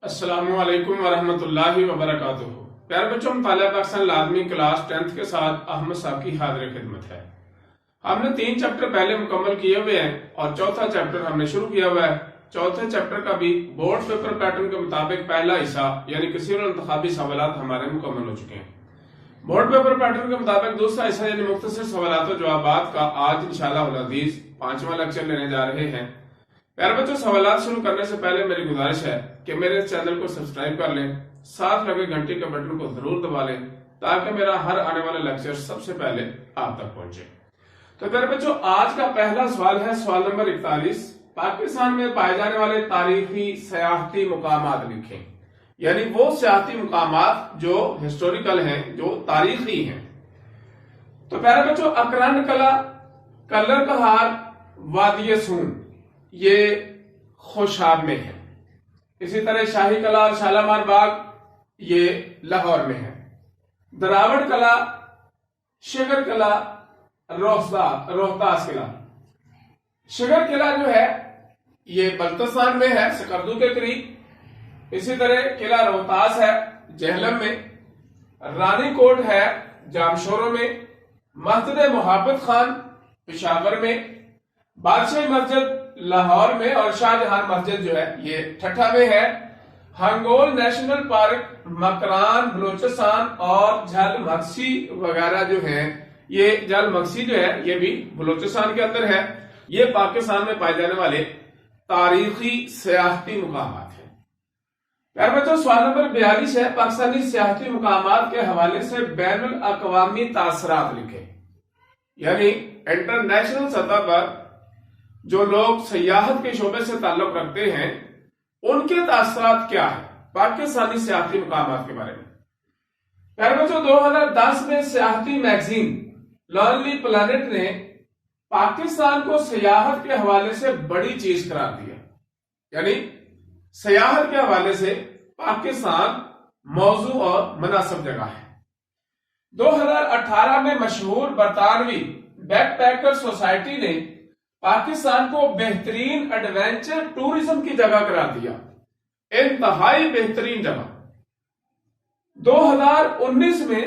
السلام علیکم ورحمۃ اللہ وبرکاتہ۔ پیارے بچوں، مطالعہ پاکستان لازمی کلاس 10th کے ساتھ احمد صاحب کی حاضر خدمت ہے۔ ہم نے 3 چیپٹر پہلے مکمل کیے ہوئے ہیں اور چوتھا چیپٹر ہم نے شروع کیا ہوا ہے۔ چوتھے چیپٹر کا بھی بورڈ پیپر پیٹرن کے مطابق پہلا حصہ یعنی کثیر الانتخابی سوالات ہمارے مکمل ہو چکے ہیں۔ بورڈ پیپر پیٹرن کے مطابق دوسرا حصہ یعنی مختصر سوالات و جوابات کا آج انشاءاللہ العزیز 5واں لیکچر لینے جا رہے ہیں۔ پیارے بچوں، سوالات شروع کرنے سے پہلے میری گزارش ہے کہ میرے چینل کو سبسکرائب کر لیں، ساتھ لگے گھنٹی کے بٹن کو ضرور دبا لیں تاکہ میرا ہر آنے والا لیکچر سب سے پہلے آپ تک پہنچے۔ تو پیارے بچوں، آج کا پہلا سوال ہے سوال نمبر 41۔ پاکستان میں پائے جانے والے تاریخی سیاحتی مقامات لکھیں، یعنی وہ سیاحتی مقامات جو ہسٹوریکل ہیں، جو تاریخی ہیں۔ تو پیارے بچوں، اکرن قلعہ، کلر کہار، وادی سون یہ خوشاب میں ہے۔ اسی طرح شاہی قلعہ اور شالامار باغ یہ لاہور میں ہے۔ دراوڑ قلعہ، شگر قلعہ، روہتاس قلعہ۔ شگر قلعہ جو ہے یہ بلتستان میں ہے، سکردو کے قریب۔ اسی طرح قلعہ روہتاس ہے جہلم میں۔ رانی کوٹ ہے جامشورو میں۔ مسجد محبت خان پشاور میں۔ بادشاہی مسجد لاہور میں، اور شاہجہان مسجد جو ہے یہ ٹھٹھا میں ہے۔ ہنگول نیشنل پارک مکران بلوچستان اور جھل مکسی وغیرہ جو ہیں، یہ جھل مکسی جو ہے یہ بھی بلوچستان کے اندر ہے۔ یہ پاکستان میں پائے جانے والے تاریخی سیاحتی مقامات ہیں۔ پیارے بچوں، سوال نمبر 42 ہے، پاکستانی سیاحتی مقامات کے حوالے سے بین الاقوامی تاثرات لکھیں، یعنی انٹرنیشنل سطح پر جو لوگ سیاحت کے شعبے سے تعلق رکھتے ہیں ان کے تاثرات کیا ہیں پاکستانی سیاحتی مقامات کے بارے میں۔ پیارے بچوں، 2010 میں سیاحتی میگزین لونلی پلانٹ نے پاکستان کو سیاحت کے حوالے سے بڑی چیز قرار دیا، یعنی سیاحت کے حوالے سے پاکستان موضوع اور مناسب جگہ ہے۔ 2018 میں مشہور برطانوی بیک پیکر سوسائٹی نے پاکستان کو بہترین ایڈونچر ٹورزم کی جگہ قرار دیا، انتہائی بہترین جگہ۔ 2019 میں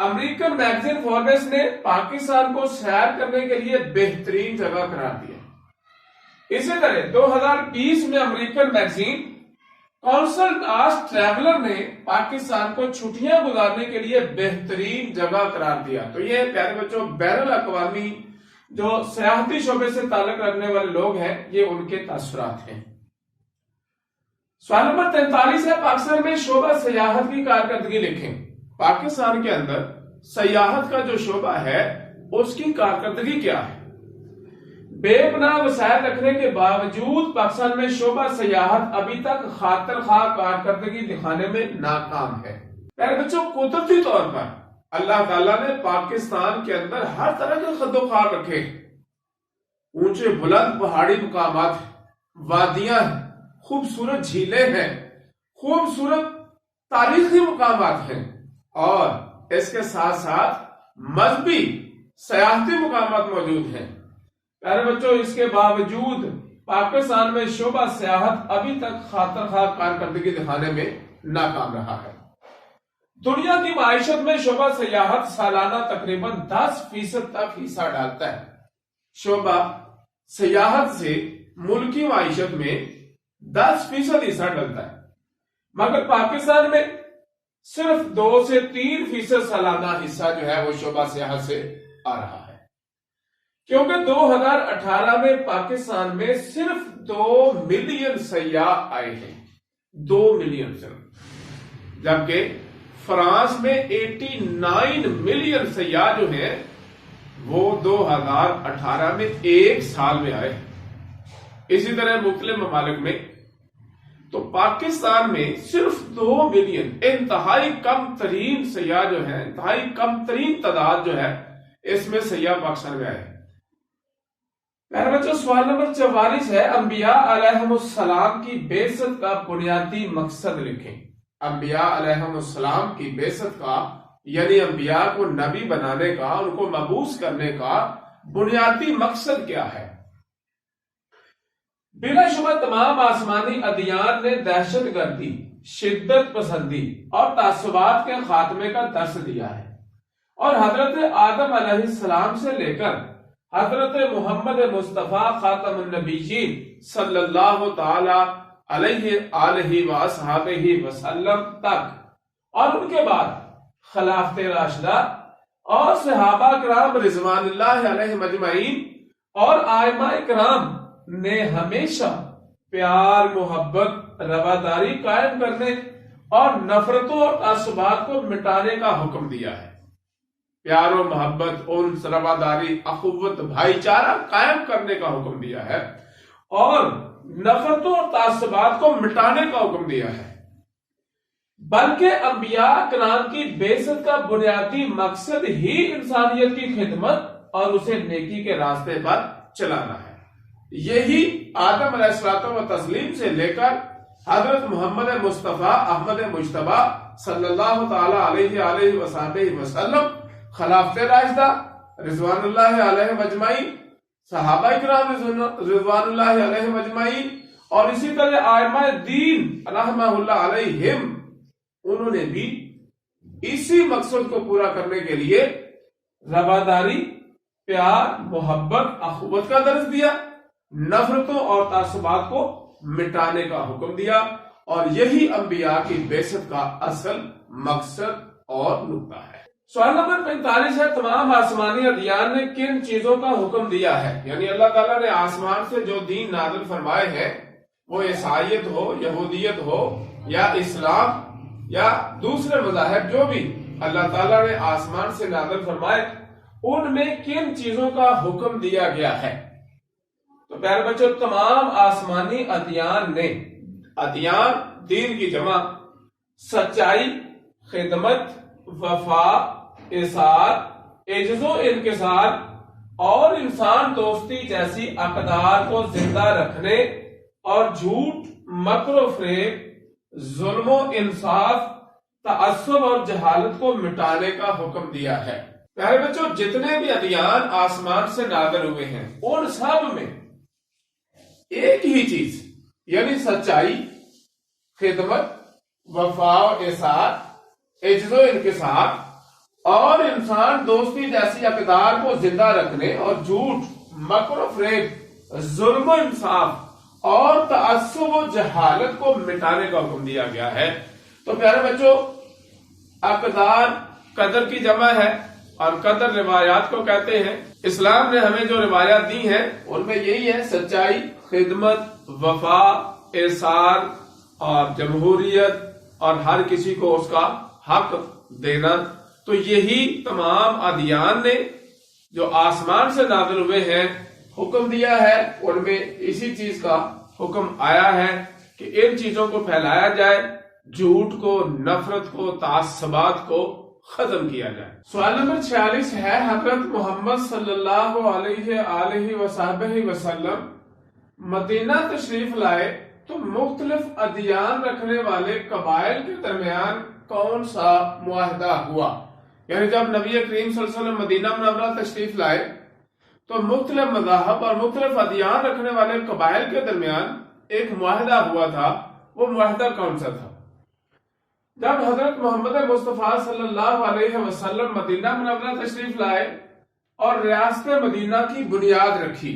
امریکن میگزین فوربس نے پاکستان کو سیر کرنے کے لیے بہترین جگہ قرار دیا۔ اسی طرح 2020 میں American magazine council of traveller نے پاکستان کو چھٹیاں گزارنے کے لیے بہترین جگہ قرار دیا۔ تو یہ پیارے بچوں بین الاقوامی جو سیاحتی شعبے سے تعلق رکھنے والے لوگ ہیں، یہ ان کے تاثرات ہیں۔ سوال نمبر 43 ہے، پاکستان میں شعبہ سیاحت کی کارکردگی لکھیں۔ پاکستان کے اندر سیاحت کا جو شعبہ ہے اس کی کارکردگی کیا ہے؟ بے پناہ وسائل رکھنے کے باوجود پاکستان میں شعبہ سیاحت ابھی تک خاطر خواہ کارکردگی دکھانے میں ناکام ہے۔ پیارے بچوں، قدرتی طور پر اللہ تعالیٰ نے پاکستان کے اندر ہر طرح کے خد و خال رکھے، اونچے بلند پہاڑی مقامات، وادیاں ہیں، خوبصورت جھیلیں ہیں، خوبصورت تاریخی مقامات ہیں، اور اس کے ساتھ ساتھ مذہبی سیاحتی مقامات موجود ہیں۔ پیارے بچوں، اس کے باوجود پاکستان میں شعبہ سیاحت ابھی تک خاطر خواہ کارکردگی دکھانے میں ناکام رہا ہے۔ دنیا کی معیشت میں شعبہ سیاحت سالانہ تقریباً 10% تک حصہ ڈالتا ہے۔ شعبہ سیاحت سے ملکی معیشت میں 10% حصہ ڈالتا ہے، مگر پاکستان میں صرف 2 سے 3% سالانہ حصہ جو ہے وہ شعبہ سیاحت سے آ رہا ہے، کیونکہ 2018 میں پاکستان میں صرف 2 ملین سیاح آئے ہیں، 2 ملین صرف، جبکہ فرانس میں 89 ملین سیاح جو ہیں وہ 2018 میں 1 سال میں آئے۔ اسی طرح مختلف ممالک میں، تو پاکستان میں صرف 2 ملین انتہائی کم ترین سیاح جو ہیں، انتہائی کم ترین تعداد جو ہے اس میں سیاح پاکستان میں آئے۔ میرے بچوں، سوال نمبر 44 ہے، انبیاء علیہم السلام کی بعثت کا بنیادی مقصد لکھیں۔ انبیاء علیہم السلام کی بعثت کا یعنی انبیاء کو نبی بنانے کا، ان کو مبعوث کرنے کا بنیادی مقصد کیا ہے؟ بلا شبہ تمام آسمانی ادیان نے دہشت گردی، شدت پسندی اور تعصبات کے خاتمے کا درس دیا ہے، اور حضرت آدم علیہ السلام سے لے کر حضرت محمد مصطفیٰ خاتم النبیین صلی اللہ تعالی علیہ آلہ وصحبہ وسلم تک، اور ان کے بعد خلافت راشدہ اور صحابہ کرام رضوان اللہ علیہ مجمعین اور ائمہ کرام نے ہمیشہ پیار، محبت، رواداری قائم کرنے اور نفرتوں اور تعصبات کو مٹانے کا حکم دیا ہے۔ پیار و محبت، انس، رواداری، اخوت، بھائی چارہ قائم کرنے کا حکم دیا ہے اور نفرتوں اور تعصبات کو مٹانے کا حکم دیا ہے۔ بلکہ انبیاء کرام کی بعثت کا بنیادی مقصد ہی انسانیت کی خدمت اور اسے نیکی کے راستے پر چلانا ہے۔ یہی آدم علیہ السلام و تسلیم سے لے کر حضرت محمد مصطفیٰ احمد مجتبیٰ صلی اللہ تعالی علیہ آلہ وصحبہ وسلم، خلافت راشدہ رضوان اللہ علیہ مجمعین، صحابہ کرام رضوان اللہ علیہ مجمعین، اور اسی طرح ائمہ دین رحمہ اللہ علیہم، انہوں نے بھی اسی مقصد کو پورا کرنے کے لیے رواداری، پیار، محبت، اخوت کا درس دیا، نفرتوں اور تعصبات کو مٹانے کا حکم دیا، اور یہی انبیاء کی بعثت کا اصل مقصد اور نقطہ ہے۔ سوال نمبر 45 ہے، تمام آسمانی ادیان نے کن چیزوں کا حکم دیا ہے؟ یعنی اللہ تعالیٰ نے آسمان سے جو دین نازل فرمائے ہیں، وہ عیسائیت ہو، یہودیت ہو، یا اسلام یا دوسرے مذاہب، جو بھی اللہ تعالیٰ نے آسمان سے نازل فرمائے، ان میں کن چیزوں کا حکم دیا گیا ہے؟ تو پیارے بچوں، تمام آسمانی ادیان نے، ادیان دین کی جمع، سچائی، خدمت، وفا، احسان، عجز و انکسار اور انسان دوستی جیسی اقدار کو زندہ رکھنے اور جھوٹ، مکر و فریب، ظلم و انصاف، تعصب اور جہالت کو مٹانے کا حکم دیا ہے۔ پیارے بچوں، جتنے بھی ادیان آسمان سے نازل ہوئے ہیں، ان سب میں ایک ہی چیز، یعنی سچائی، خدمت، وفا و احسان، عجز و انکسار اور انسان دوستی جیسی اقدار کو زندہ رکھنے اور جھوٹ، مکر و فریب، ظلم و انصاف اور تعصب و جہالت کو مٹانے کا حکم دیا گیا ہے۔ تو پیارے بچوں، اقدار قدر کی جمع ہے، اور قدر روایات کو کہتے ہیں۔ اسلام نے ہمیں جو روایات دی ہیں ان میں یہی ہے، سچائی، خدمت، وفا، احسان اور جمہوریت، اور ہر کسی کو اس کا حق دینا۔ تو یہی تمام ادیان نے جو آسمان سے نازل ہوئے ہیں حکم دیا ہے، ان میں اسی چیز کا حکم آیا ہے کہ ان چیزوں کو پھیلایا جائے، جھوٹ کو، نفرت کو، تعصبات کو ختم کیا جائے۔ سوال نمبر 46 ہے، حضرت محمد صلی اللہ علیہ آلہ وصحبہ وسلم مدینہ تشریف لائے تو مختلف ادیان رکھنے والے قبائل کے درمیان کون سا معاہدہ ہوا؟ یعنی جب نبی کریم صلی اللہ علیہ وسلم مدینہ منورہ تشریف لائے تو مختلف مذاہب اور مختلف ادیان رکھنے والے قبائل کے درمیان ایک معاہدہ ہوا تھا، وہ معاہدہ کون سا تھا؟ جب حضرت محمد مصطفیٰ صلی اللہ علیہ وسلم مدینہ منورہ تشریف لائے اور ریاست مدینہ کی بنیاد رکھی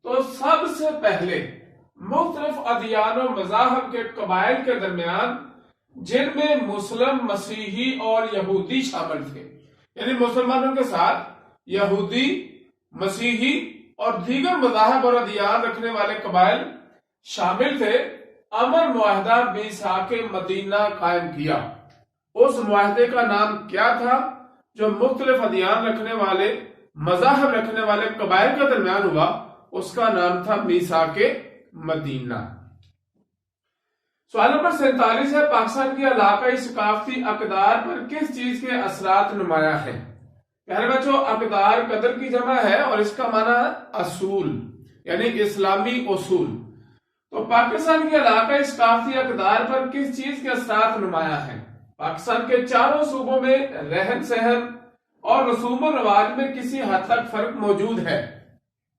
تو سب سے پہلے مختلف ادیان و مذاہب کے قبائل کے درمیان، جن میں مسلم، مسیحی اور یہودی شامل تھے، یعنی مسلمانوں کے ساتھ یہودی، مسیحی اور دیگر مذاہب اور ادیان رکھنے والے قبائل شامل تھے، امر معاہدہ میثاق مدینہ قائم کیا۔ اس معاہدے کا نام کیا تھا جو مختلف ادیان رکھنے والے، مذاہب رکھنے والے قبائل کے درمیان ہوا؟ اس کا نام تھا میثاق مدینہ۔ سوال نمبر 47 ہے، پاکستان کی علاقائی ثقافتی اقدار پر کس چیز کے اثرات نمایاں ہیں؟ پیارے بچوں، اقدار قدر کی جمع ہے اور اس کا معنی ہے اصول، یعنی اسلامی اصول۔ تو پاکستان کے علاقائی ثقافتی اقدار پر کس چیز کے اثرات نمایاں ہیں؟ پاکستان کے چاروں صوبوں میں رہن سہن اور رسوم و رواج میں کسی حد تک فرق موجود ہے۔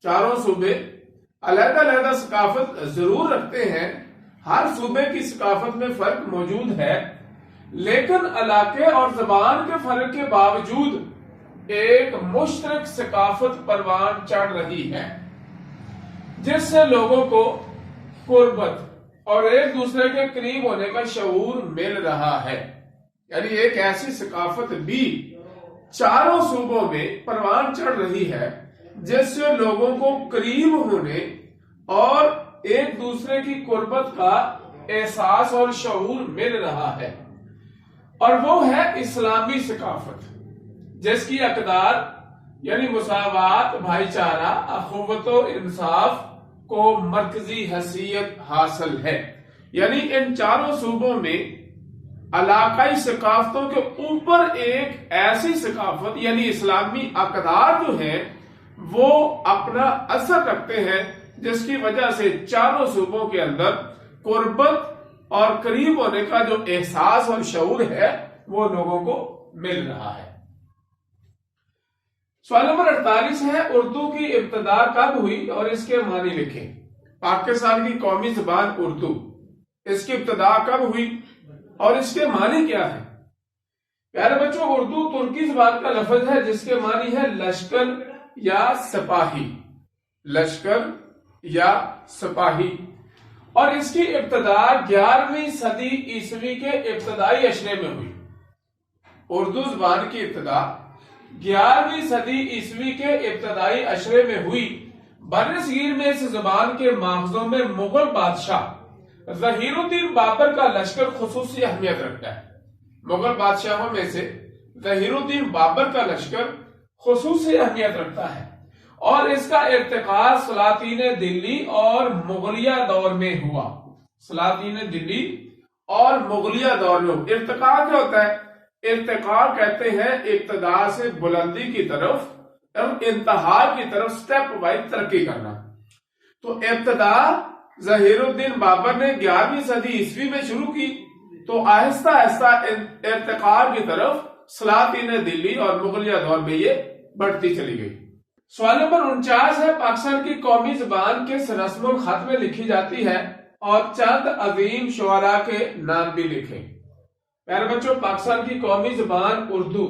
چاروں صوبے علیحدہ علیحدہ ثقافت ضرور رکھتے ہیں، ہر صوبے کی ثقافت میں فرق موجود ہے، لیکن علاقے اور زبان کے فرق کے باوجود ایک مشترک ثقافت پروان چڑھ رہی ہے، جس سے لوگوں کو قربت اور ایک دوسرے کے قریب ہونے کا شعور مل رہا ہے۔ یعنی ایک ایسی ثقافت بھی چاروں صوبوں میں پروان چڑھ رہی ہے جس سے لوگوں کو قریب ہونے اور ایک دوسرے کی قربت کا احساس اور شعور مل رہا ہے، اور وہ ہے اسلامی ثقافت، جس کی اقدار یعنی مساوات، بھائی چارہ، اخوت و انصاف کو مرکزی حیثیت حاصل ہے۔ یعنی ان چاروں صوبوں میں علاقائی ثقافتوں کے اوپر ایک ایسی ثقافت یعنی اسلامی اقدار جو ہیں وہ اپنا اثر رکھتے ہیں، جس کی وجہ سے چاروں صوبوں کے اندر قربت اور قریب ہونے کا جو احساس اور شعور ہے وہ لوگوں کو مل رہا ہے۔ سوال نمبر 48 ہے، اردو کی ابتدا کب ہوئی اور اس کے معنی لکھیں۔ پاکستان کی قومی زبان اردو، اس کی ابتدا کب ہوئی اور اس کے معنی کیا ہے؟ پیارے بچوں، اردو ترکی زبان کا لفظ ہے جس کے معنی ہے لشکر یا سپاہی، لشکر یا سپاہی، اور اس کی ابتدا 11ویں صدی عیسوی کے ابتدائی اشرے میں ہوئی۔ اردو زبان کی ابتدا 11ویں صدی عیسوی کے ابتدائی اشرے میں ہوئی۔ برصغیر میں اس زبان کے ماخذوں میں مغل بادشاہ ظہیر الدین بابر کا لشکر خصوصی اہمیت رکھتا ہے۔ مغل بادشاہوں میں سے ظہیر الدین بابر کا لشکر خصوصی اہمیت رکھتا ہے، اور اس کا ارتقاء سلاطین دلی اور مغلیہ دور میں ہوا۔ سلاطین دلی اور مغلیہ دور میں ہوا۔ ارتقاء کیا ہوتا ہے؟ ارتقاء کہتے ہیں ابتدا سے بلندی کی طرف اور انتہا کی طرف سٹیپ وائز ترقی کرنا۔ تو ابتدا ظہیر الدین بابر نے 11ویں صدی عیسوی میں شروع کی، تو آہستہ آہستہ ارتقاء کی طرف سلاطین دلی اور مغلیہ دور میں یہ بڑھتی چلی گئی۔ سوال نمبر 49 ہے، پاکستان کی قومی زبان کس رسم الخط میں لکھی جاتی ہے اور چند عظیم شعراء کے نام بھی لکھیں۔ پیارے بچوں، پاکستان کی قومی زبان اردو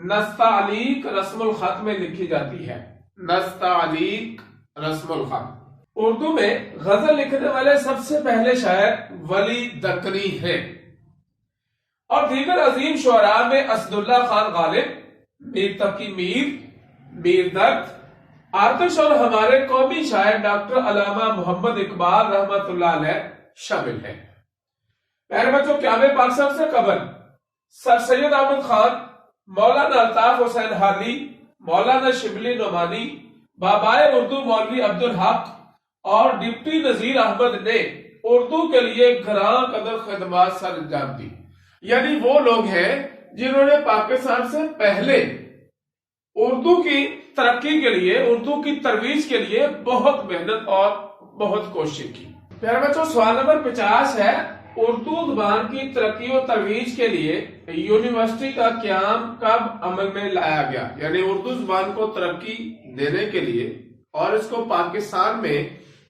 نستعلیق رسم الخط میں لکھی جاتی ہے۔ نستعلیق رسم الخط۔ اردو میں غزل لکھنے والے سب سے پہلے شاعر ولی دکنی ہیں، اور دیگر عظیم شعراء میں اسداللہ خان غالب، میر تقی میر، میر درد، آتش اور ہمارے قومی شاعر ڈاکٹر علامہ محمد اقبال رحمت اللہ علیہ شامل ہیں۔ پیارے بچوں، قیام پاکستان سے قبل سر سید احمد خان، مولانا الطاف حسین حالی، مولانا شبلی نعمانی، بابائے اردو مولوی عبدالحق اور ڈپٹی نذیر احمد نے اردو کے لیے گراں قدر خدمات سر انجام دی۔ یعنی وہ لوگ ہیں جنہوں نے پاکستان سے پہلے اردو کی ترقی کے لیے، اردو کی ترویج کے لیے بہت محنت اور بہت کوشش کی۔ پیارے بچوں، سوال نمبر 50 ہے، اردو زبان کی ترقی و ترویج کے لیے یونیورسٹی کا قیام کب عمل میں لایا گیا؟ یعنی اردو زبان کو ترقی دینے کے لیے اور اس کو پاکستان میں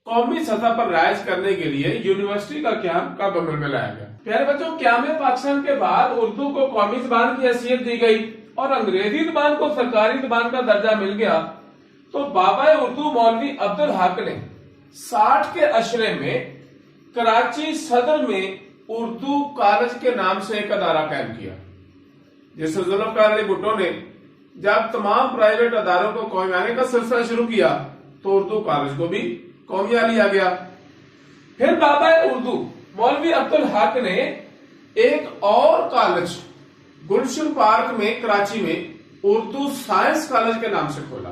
قومی سطح پر رائج کرنے کے لیے یونیورسٹی کا قیام کب عمل میں لایا گیا؟ پیارے بچوں، قیام پاکستان کے بعد اردو کو قومی زبان کی حیثیت دی گئی اور انگریزی زبان کو سرکاری زبان کا درجہ مل گیا، تو بابائے اردو مولوی عبدالحق نے 60 کے عشرے میں کراچی صدر میں اردو کالج کے نام سے ایک ادارہ قائم کیا۔ جیسے ذوالفقار علی بھٹو نے جب تمام پرائیویٹ اداروں کو قومیانے کا سلسلہ شروع کیا تو اردو کالج کو بھی قومیہ لیا گیا۔ پھر بابائے اردو مولوی عبدالحق نے ایک اور کالج گلشن پارک میں کراچی میں اردو سائنس کالج کے نام سے کھولا،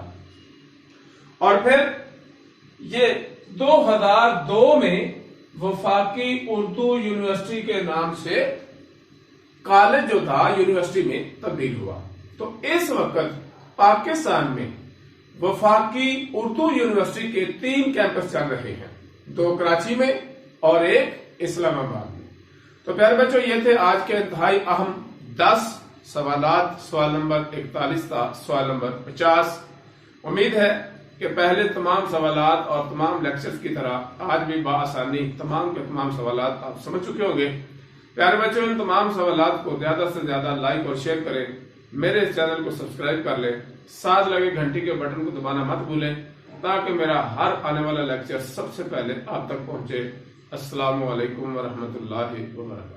اور پھر یہ 2002 میں وفاقی اردو یونیورسٹی کے نام سے کالج جو تھا یونیورسٹی میں تبدیل ہوا۔ تو اس وقت پاکستان میں وفاقی اردو یونیورسٹی کے 3 کیمپس چل رہے ہیں، 2 کراچی میں اور ایک اسلام آباد میں۔ تو پیارے بچوں، یہ تھے آج کے انتہائی اہم 10 سوالات۔ سوال نمبر 41 تھا، سوال نمبر 50۔ امید ہے کہ پہلے تمام سوالات اور تمام لیکچرز کی طرح آج بھی بآسانی تمام کے تمام سوالات آپ سمجھ چکے ہوں گے۔ پیارے بچوں، ان تمام سوالات کو زیادہ سے زیادہ لائک اور شیئر کریں، میرے اس چینل کو سبسکرائب کر لیں، ساتھ لگے گھنٹی کے بٹن کو دبانا مت بھولیں تاکہ میرا ہر آنے والا لیکچر سب سے پہلے آپ تک پہنچے۔ السلام علیکم ورحمۃ اللہ وبرکاتہ۔